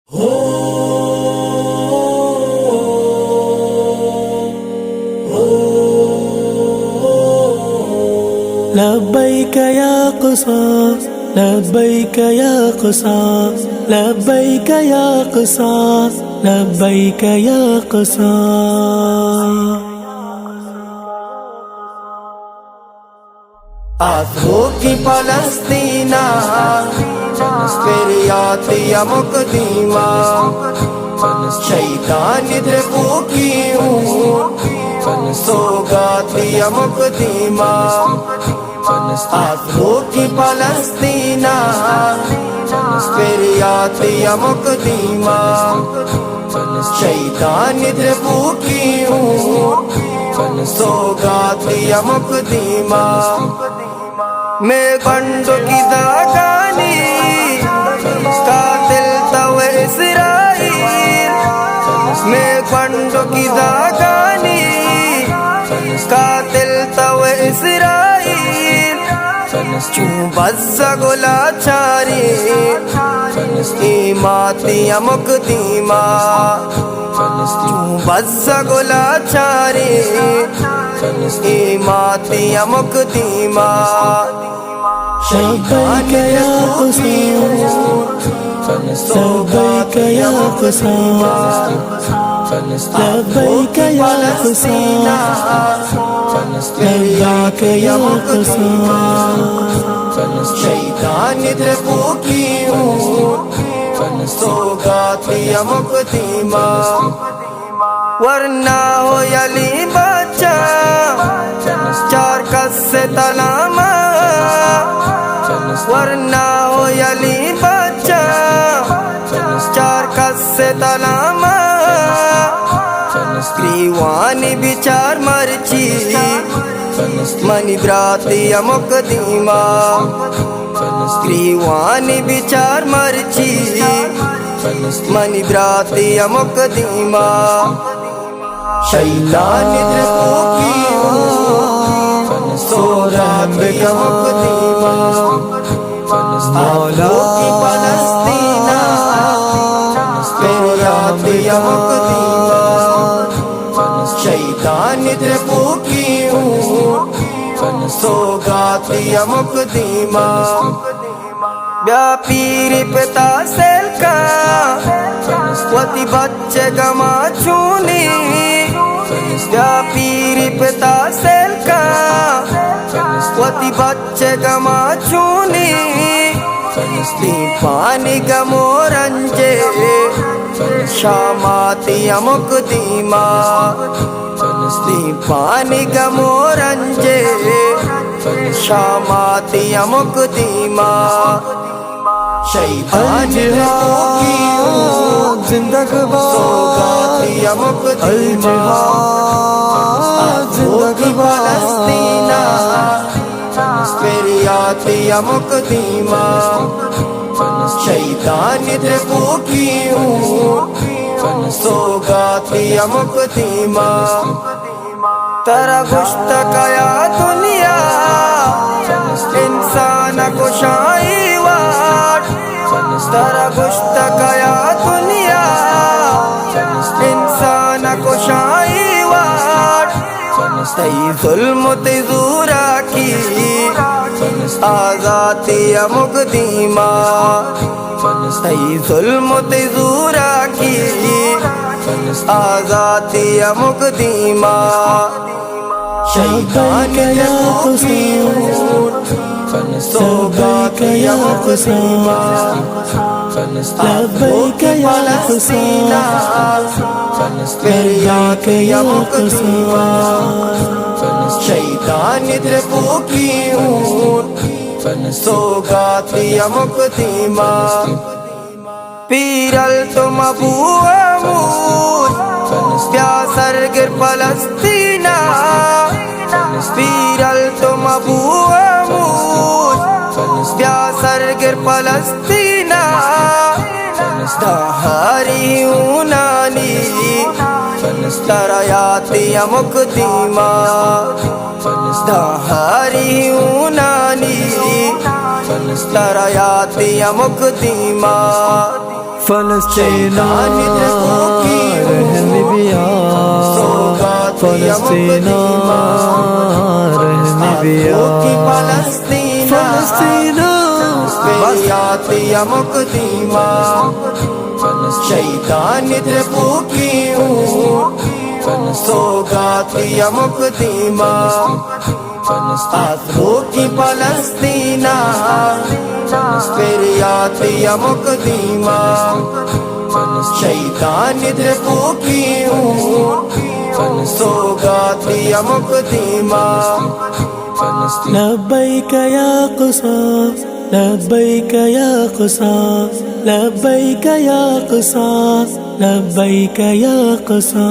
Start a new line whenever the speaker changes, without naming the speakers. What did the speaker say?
لبيك يا قصا لبيك يا قصا لبيك يا قصا لبيك يا قصا
آنکھوں کی پلستینہ فریاتیا مقدمہ شیطان دربو کی سوگاتیا مقدمہ آنکھوں کی پلستینہ فریاتیا مقدمہ شیطان دربو کی سوگاتیا مقدمہ میں گنڈو کی داغانی قاتل تو اسرائیل میں گنڈو کی داغانی قاتل تو اسرائیل چون بزا گلا چاری ایماتیا مقدمہ چون بزا گلا چاری ایماتیا مقدمہ
لبيك يا قصا لبيك يا قصا لبيك يا قصا لبيك يا قصا
شیطان دربو کی سوگاتیا مقدمہ ورنہ ہو یلی بچہ چار کس سے تلاما ورنہ ہو یلی بچہ چار کس سے تلاما گریوانی بچار مرچی منی براتیا مقدمہ گریوانی بچار مرچی منی براتیا مقدمہ شیطان دربو کی سوگاتیا مقدمہ آنکھوں کی پلستینہ فریاتیا مقدمہ شیطان دربو کی سوگاتیا مقدمہ بیا پیر پتا سیل کا وتی بچے گما چونی بیا پیر پتا سیل کا وتی بچے گما چونی دی پانی گمو رنجے شاماتیا مقدمہ دی پانی گمو رنجے شاماتیا مقدمہ شیطان دربو کی سوگاتیا مقدمہ آنکھوں کی پلستینہ فریاتیا مقدمہ شیطان دربو کی سوگاتیا مقدمہ ترا گشت کیا دنیا انسان کو شائی واٹ ترا گشت کیا دنیا انسان کو شائی واٹ تی ظلم تی زورا کی آزاتیا مقدمہ تی ظلم تی زورا کی آزاتیا مقدمہ شیطان دربو کی سوگاتیا مقدمہ آنکھوں کی پلستینہ فریاتیا مقدمہ شیطان دربو کی سوگاتیا مقدمہ پیرل تم ابو عمود بیا سرگر پلستینہ پیرل تم ابو عمود بیا سرگر پلستینہ دہاری یونانی ترایاتیا مقدمہ دہاری یونانی ترایاتیا مقدمہ
فلسطین
شیطان
رحم بیا فلسطین رحم بیا
فلسطین
فلسطین
بسیات یا مقدیمہ شیطان پوکیوں سوگات یا مقدیمہ آسرو کی فلسطینہ فریات یا مقدیمہ شیطان پوکیوں سوگات یا مقدیمہ
لبیک یا قصا لبیک یا قصا لبیک یا قصا لبیک یا قصا